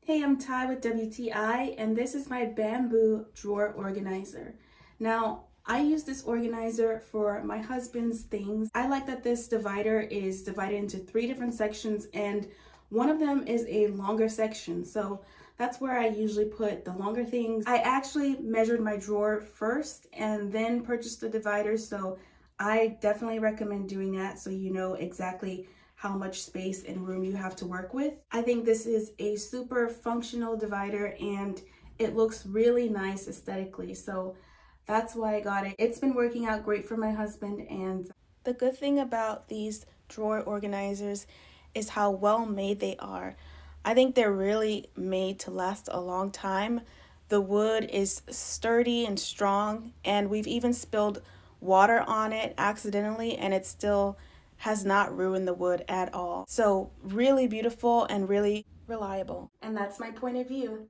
Hey, I'm Ty with WTI, and this is my bamboo drawer organizer. Now, I use this organizer for my husband's things. I like that this divider is divided into 3 different sections, and one of them is a longer section. So that's where I usually put the longer things. I actually measured my drawer first and then purchased the divider, so I definitely recommend doing that so you know exactly how much space and room you have to work with. I think this is a super functional divider and it looks really nice aesthetically. So that's why I got it. It's been working out great for my husband, and the good thing about these drawer organizers is how well made they are. I think they're really made to last a long time. The wood is sturdy and strong, and we've even spilled water on it accidentally and it still has not ruined the wood at all. So really beautiful and really reliable. And that's my point of view.